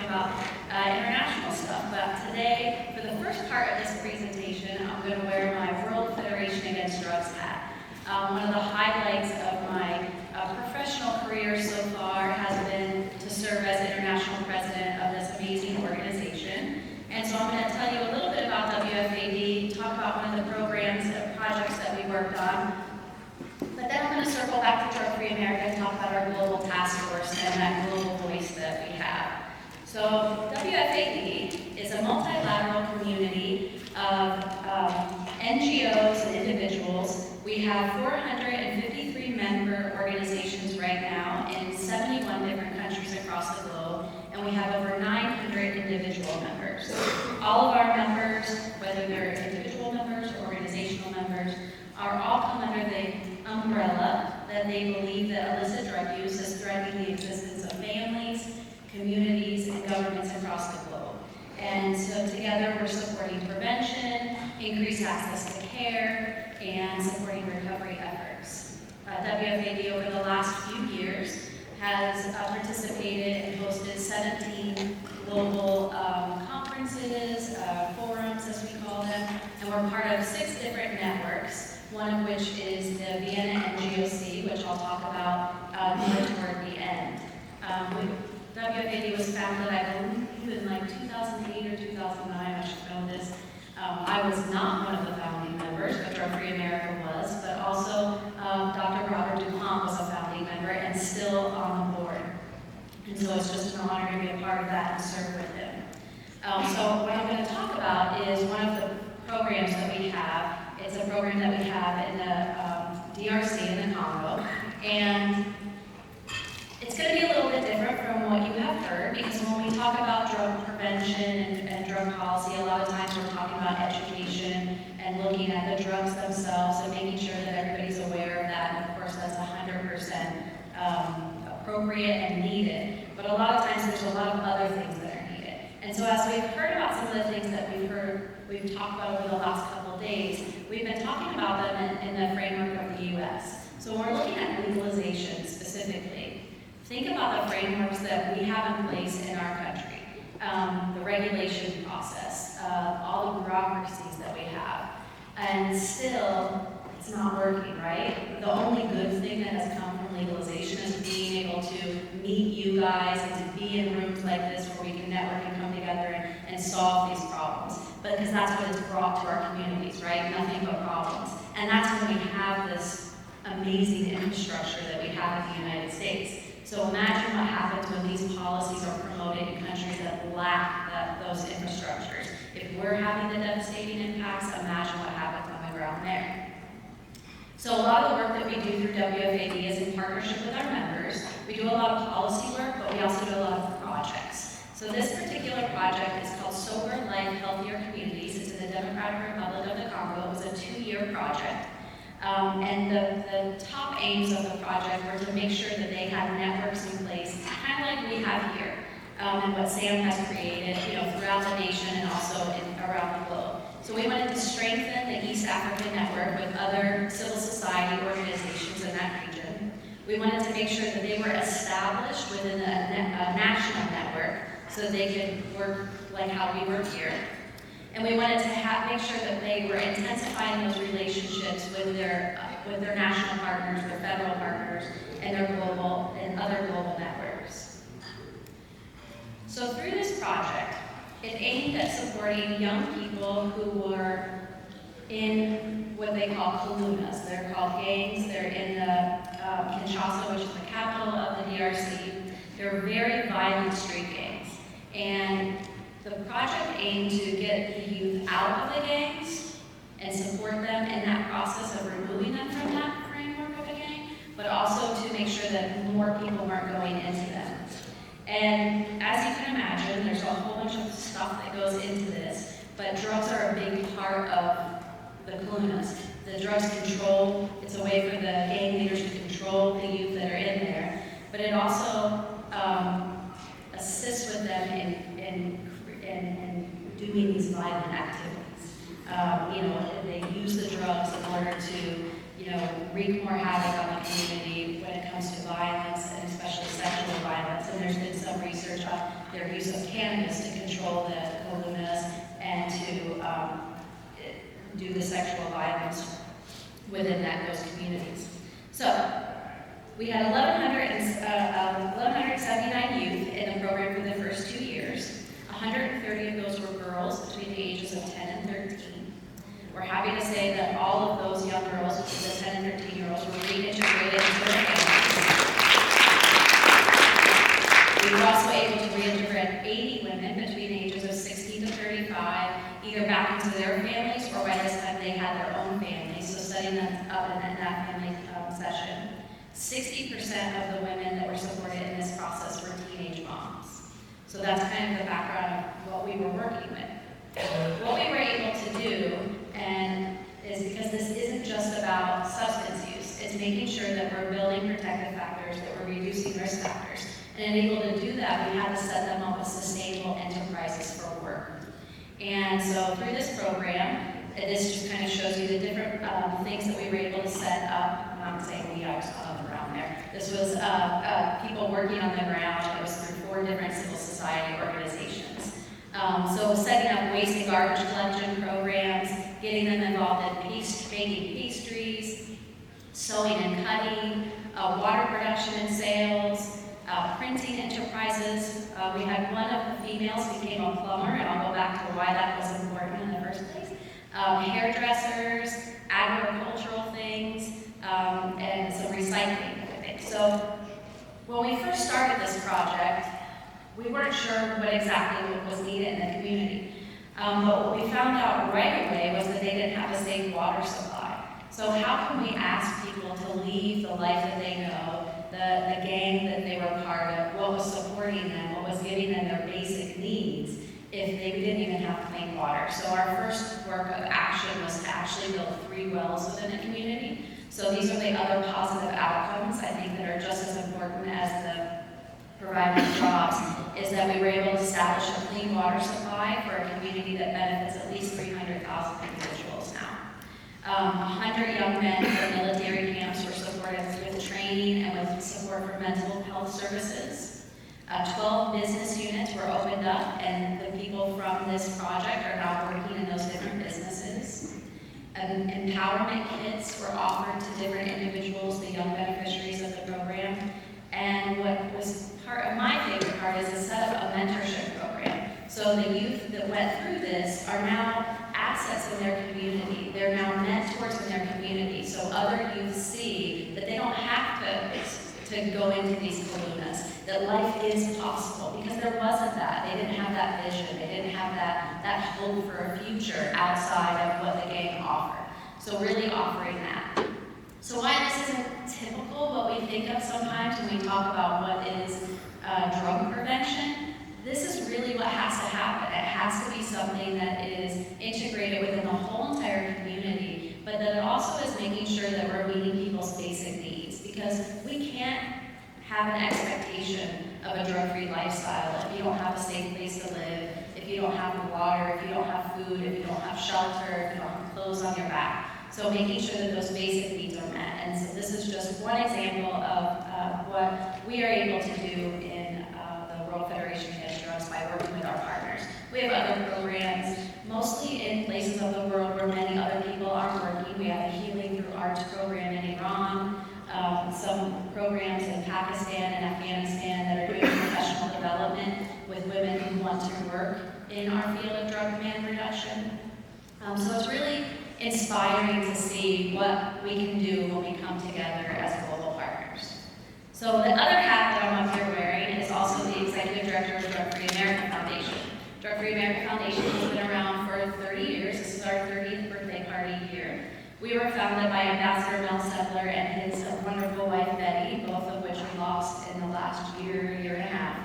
about international stuff. But today, for the first part of this presentation, I'm going to wear my World Federation Against Drugs hat. One of the highlights of my professional career so far has been to serve as international president of this amazing organization. And so I'm going to tell you a little bit about WFAD, talk about one of the programs and projects that we worked on. But then I'm going to circle back to Drug-Free America and talk about our global task force and that global voice that we have. So WFAD is a multilateral community of NGOs and individuals. We have 453 member organizations right now in 71 different countries across the globe, and we have over 900 individual members. All of our members, whether they're individual members or organizational members, are all come under the umbrella that they believe that illicit drug use is threatening the existence of families, communities, and governments across the globe. And so together we're supporting prevention, increased access to care, and supporting recovery efforts. WFAD over the last few years has participated and hosted 17 global conferences, forums as we call them, and we're part of 6 different networks, one of which is the Vienna NGOC, which I'll talk about more toward the end. WFAD was founded, I believe, in like 2008 or 2009, I should know this. I was not one of the founding members, but Drug-Free America was, but also Dr. Robert DuPont was a founding member and still on the board. And so it's just an honor to be a part of that and serve with him. So what I'm going to talk about is one of the programs that we have. It's a program that we have in the DRC in the Congo. And it's going to be a little bit different from what you have heard, because when we talk about drug prevention and drug policy, a lot of times we're talking about education and looking at the drugs themselves and making sure that everybody's aware of that. And of course, that's 100% appropriate and needed. But a lot of times there's a lot of other things that are needed. And so as we've heard about some of the things that we've talked about over the last couple of days, we've been talking about them in the framework of the U.S. So when we're looking at legalization specifically, think about the frameworks that we have in place in our country, the regulation process, all the bureaucracies that we have, and still it's not working, right? The only good thing that has come from legalization is being able to meet you guys and to be in rooms like this where we can network and come together and solve these problems. But because that's what it's brought to our communities, right? Nothing but problems. And that's when we have this amazing infrastructure that we have in the United States. So imagine what happens when these policies are promoted in countries that lack those infrastructures. If we're having the devastating impacts, imagine what happens on the ground there. So a lot of the work that we do through WFAD is in partnership with our members. We do a lot of policy work, but we also do a lot of projects. So this particular project is called Sober Life, Healthier Communities. It's in the Democratic Republic of the Congo. It was a 2-year project. And the top aims of the project were to make sure that they had networks in place, kind of like we have here, and what Sam has created, throughout the nation and also around the globe. So we wanted to strengthen the East African network with other civil society organizations in that region. We wanted to make sure that they were established within a national network so that they could work like how we work here. And we wanted to make sure that they were intensifying those relationships with their national partners, their federal partners, and their global and other global networks. So through this project, it aimed at supporting young people who were in what they call kalunas. They're called gangs. They're in the Kinshasa, which is the capital of the DRC. They're very violent street gangs. And the project aimed to get the youth out of the gangs and support them in that process of removing them from that framework of a gang, but also to make sure that more people weren't going into them. And as you can imagine, there's a whole bunch of stuff that goes into this, but drugs are a big part of the kalunas. The drugs control, it's a way for the gang leaders to control the youth that are in there, but it also assists with them in doing these violent activities. They use the drugs in order to, wreak more havoc on the community when it comes to violence, and especially sexual violence. And there's been some research on their use of cannabis to control the lunas and to do the sexual violence within those communities. So we had 1,179 youth in the program for the first 2 years. 130 of those were girls between the ages of 10 and 13. We're happy to say that all of those young girls, the 10 and 13-year-olds, were reintegrated into their families. We were also able to reintegrate 80 women between the ages of 16 to 35, either back into their families or by this time they had their own families, so setting them up in that family session. 60% of the women that were supported in this process were teenage moms. So that's kind of the background of what we were working with. What we were able to do, and is because this isn't just about substance use, it's making sure that we're building protective factors, that we're reducing risk factors. And able to do that, we had to set them up with sustainable enterprises for work. And so through this program, this just kind of shows you the different things that we were able to set up. I'm not saying we, I was on the ground there. This was people working on the ground. It was through 4 different civil society organizations. So setting up waste and garbage collection programs, getting them involved in baking pastries, sewing and cutting, water production and sales, printing enterprises. We had one of the females became a plumber, and I'll go back to why that was important in the first place. Hairdressers, agricultural things, and some recycling things. So when we first started this project, we weren't sure what exactly was needed in the community. But what we found out right away was that they didn't have a safe water supply. So how can we ask people to leave the life that they know, the gang that they were part of, what was supporting them, what was giving them their basic needs, if they didn't even have clean water? So our first work of action was to actually build 3 wells within the community. So these are the other positive outcomes, I think, that are just as important as the providing jobs, is that we were able to establish a clean water supply for a community that benefits at least 300,000 individuals now. 100 young men from military camps were supported with training and with support for mental health services. 12 business units were opened up, and the people from this project are now working in those different businesses. Empowerment kits were offered to different individuals, the young beneficiaries of the program. And what was part of my favorite part is to set up a mentorship program. So the youth that went through this are now assets in their community. They're now mentors in their community. So other youth see that they don't have to go into these kalunas, that life is possible, because there wasn't that. They didn't have that vision. They didn't have that hope for a future outside of what the gang offered. So really offering that. So why this isn't typical what we think of sometimes when we talk about what is drug prevention, this is really what has to happen. It has to be something that is integrated within the whole entire community, but that it also is making sure that we're meeting people's basic needs, because we can't have an expectation of a drug-free lifestyle if you don't have a safe place to live, if you don't have water, if you don't have food, if you don't have shelter, if you don't have clothes on your back. So making sure that those basic needs are met. And so this is just one example of what we are able to do in the World Federation Against Drugs by working with our partners. We have other programs, mostly in places of the world where many other people aren't working. We have a Healing Through Arts program in Iran, some programs in Pakistan and Afghanistan that are doing professional development with women who want to work in our field of drug demand reduction. So it's really inspiring to see what we can do when we come together as global partners. So the other hat that I'm up here wearing is also the Executive Director of the Drug Free America Foundation. Drug Free America Foundation has been around for 30 years. This is our 30th birthday party here. We were founded by Ambassador Mel Sebler and his wonderful wife Betty, both of which we lost in the last year and a half.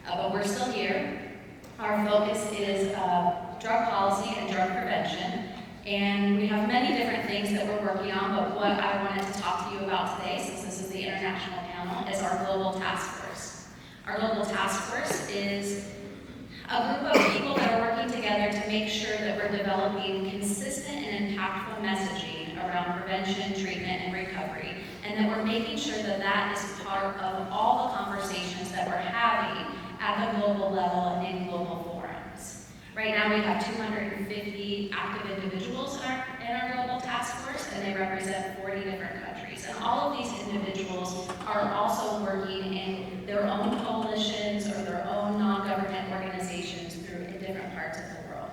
But we're still here. Our focus is drug policy and drug prevention. And we have many different things that we're working on, but what I wanted to talk to you about today, since this is the international panel, is our Global Task Force. Our Global Task Force is a group of people that are working together to make sure that we're developing consistent and impactful messaging around prevention, treatment, and recovery, and that we're making sure that that is part of all the conversations that we're having at the global level and in global forums. Right now we have 250 active individuals in our global task force, and they represent 40 different countries. And all of these individuals are also working in their own coalitions or their own non-government organizations in different parts of the world.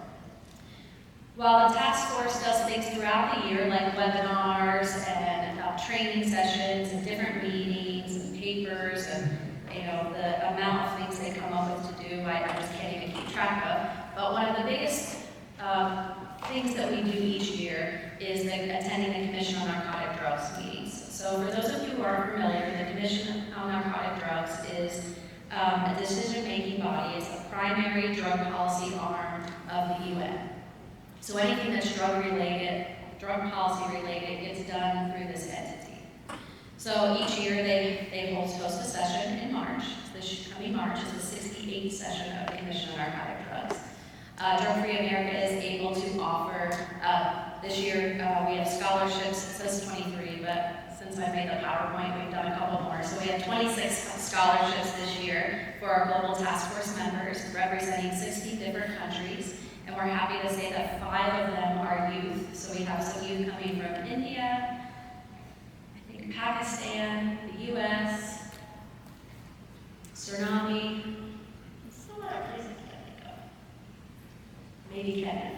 While the task force does things throughout the year, like webinars and training sessions and different meetings and papers and the amount of things they come up with to do, I just can't even keep track of. But one of the biggest things that we do each year is attending the Commission on Narcotic Drugs meetings. So for those of you who aren't familiar, the Commission on Narcotic Drugs is a decision-making body. It's a primary drug policy arm of the UN. So anything that's drug-related, drug policy-related, gets done through this entity. So each year they host a session in March. This coming March is the 68th session of the Commission on Narcotic Drugs. Drug-Free America is able to offer, this year we have scholarships. It says 23, but since I made the PowerPoint, we've done a couple more. So we have 26 scholarships this year for our Global Task Force members, representing 60 different countries. And we're happy to say that 5 of them are youth. So we have some youth coming from India, I think Pakistan, the US, Suriname, some other places I can't think of. Maybe Kenya.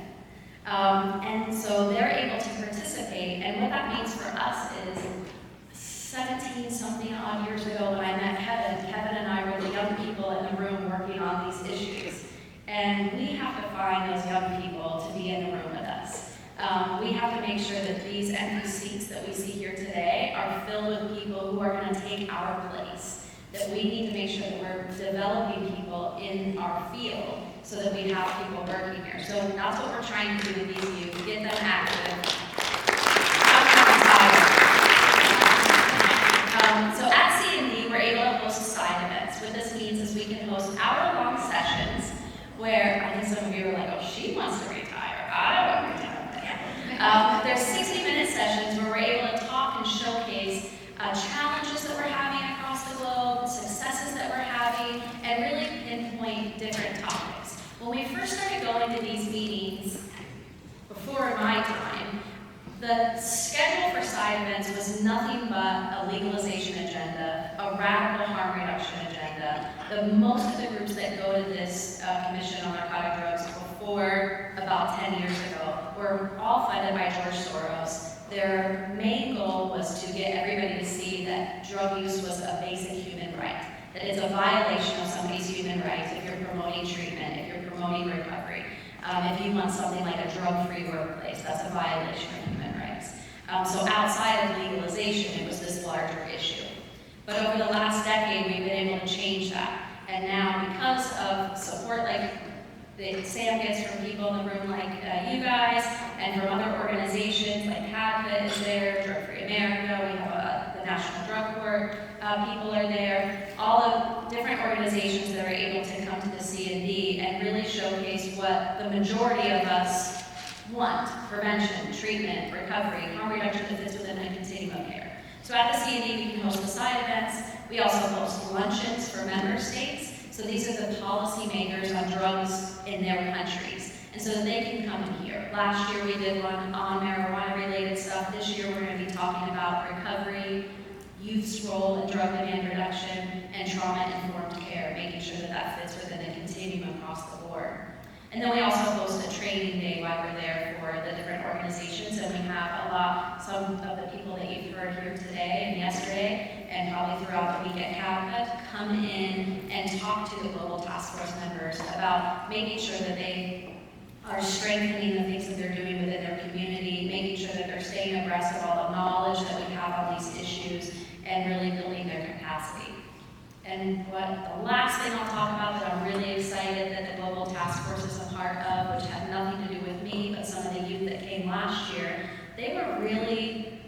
And so they're able to participate. And what that means for us is 17-something odd years ago when I met Kevin and I were the young people in the room working on these issues. And we have to find those young people to be in the room with us. We have to make sure that these empty seats that we see here today are filled with people who are going to take our place. That we need to make sure that we're developing people in our field so that we have people working here. So that's what we're trying to do with these youth, get them active. So at C&D, we're able to host side events. What this means is we can host hour-long sessions where I think some of you are like, oh, she wants to retire. I don't want to retire. There's 60-minute sessions where we're able to talk and showcase challenges that we're having across the globe, successes that we're having, and really pinpoint different topics. When we first started going to these meetings, before my time, the schedule for side events was nothing but a legalization agenda, a radical harm reduction agenda. Most of the groups that go to this Commission on Narcotic Drugs before about 10 years ago were all funded by George Soros. Their main goal was to get everybody to see that drug use was a basic human right, that it's a violation of somebody's human rights if you're promoting treatment, if you're promoting recovery. If you want something like a drug-free workplace, that's a violation of human rights. So outside of legalization, it was this larger issue. But over the last decade, we've been able to change that. And now, because of support like that Sam gets from people in the room like you guys, and from other organizations like CADPA is there, Drug-Free America, we have the National Drug Court, people are there, all the different organizations that are able to come to the C&D and really showcase what the majority of us want: prevention, treatment, recovery, harm reduction that fits within a continuum of care. So at the C&D, we can host the side events. We also host luncheons for member states. So these are the policymakers on drugs in their countries. And so they can come in here. Last year we did one on marijuana-related stuff. This year we're going to be talking about recovery, youth's role in drug demand reduction, and trauma-informed care, making sure that that fits within the continuum across the board. And then we also host a training day while we're there for the different organizations, and we have some of the people that you've heard here today and yesterday, and probably throughout the week at CADPA, come in and talk to the Global Task Force members about making sure that they are strengthening the things that they're doing within their community, making sure that they're staying abreast of all the knowledge that we have on these issues, and really building their capacity. And the last thing I'll talk about that I'm really excited that the Global Task Force is a part of, which had nothing to do with me, but some of the youth that came last year, they were really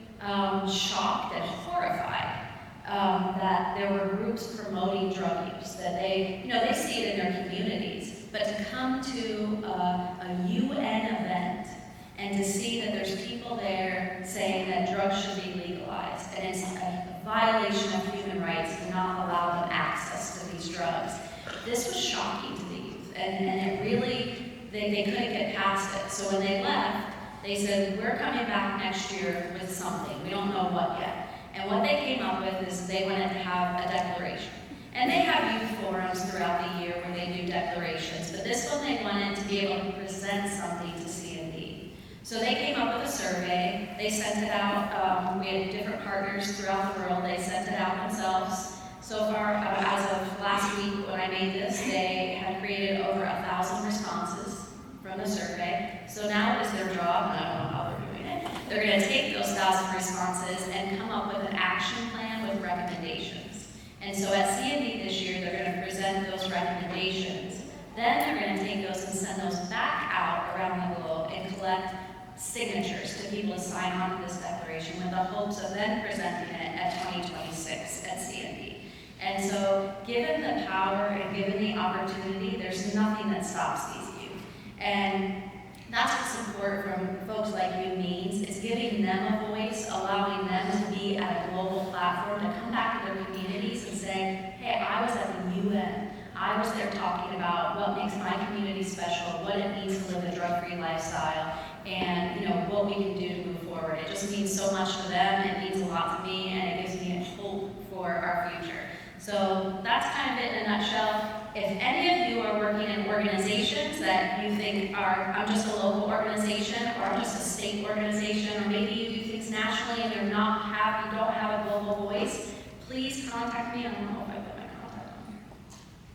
shocked and horrified that there were groups promoting drug use, that they see it in their communities, but to come to a UN event and to see that there's people there saying that drugs should be legalized, and it's a violation of human rights to not allow them access to these drugs. This was shocking to the youth, and it really, they couldn't get past it. So when they left, they said, we're coming back next year with something. We don't know what yet. And what they came up with is they wanted to have a declaration. And they have youth forums throughout the year where they do declarations, but this one they wanted to be able to present something to C&D. So they came up with a survey, they sent it out, we had different partners throughout the world, they sent it out themselves. So far, as of last week when I made this, they had created over 1,000 responses from the survey. So now it is their job, and I don't know how they're doing it, they're going to take those 1,000 responses and come up with an action plan with recommendations. And so at C&D this year, they're going to present those recommendations. Then they're going to take those and send those back out around the globe and collect signatures to people to sign on to this declaration with the hopes of then presenting it at 2026 at C&D. And so given the power and given the opportunity, there's nothing that stops these youth. And that's what support from folks like you means. It's giving them a voice, allowing them to be at a global platform, to come back to their communities and say, hey, I was at the UN. I was there talking about what makes my community special, what it means to live a drug-free lifestyle, and what we can do to move forward. It just means so much to them, it means a lot to me, and it gives me hope for our future. So that's kind of it in a nutshell. If any of you are working in organizations that you think are, I'm just a local organization, or I'm just a state organization, or maybe you do things nationally and you don't have a global voice, please contact me. I don't know if I put my contact on here.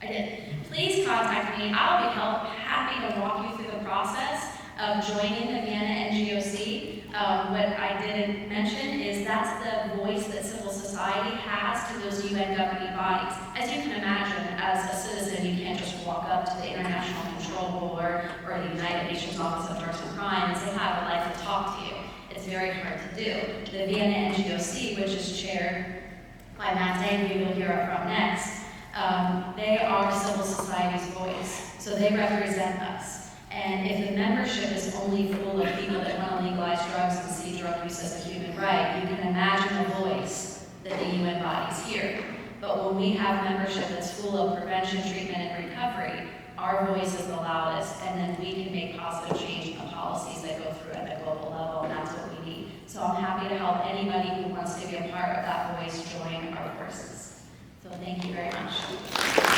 I did. Please contact me. I'll be happy to walk you through the process of joining the Vienna NGOC. What I didn't mention is that's the voice that civil society has to those UN governing bodies. As you can imagine, as a citizen, you can't just walk up to the International Control Board or the United Nations Office of Drugs and Crime and say, hi, I'd like to talk to you. It's very hard to do. The Vienna NGOC, which is chaired by Matt Zane, who you'll hear from next, they are civil society's voice, so they represent us. And if the membership is only full of people that want to legalize drugs and see drug use as a human right, you can imagine the voice that the UN bodies hear. But when we have membership that's full of prevention, treatment, and recovery, our voice is the loudest, and then we can make positive change in the policies that go through at the global level, and that's what we need. So I'm happy to help anybody who wants to be a part of that voice join our forces. So thank you very much.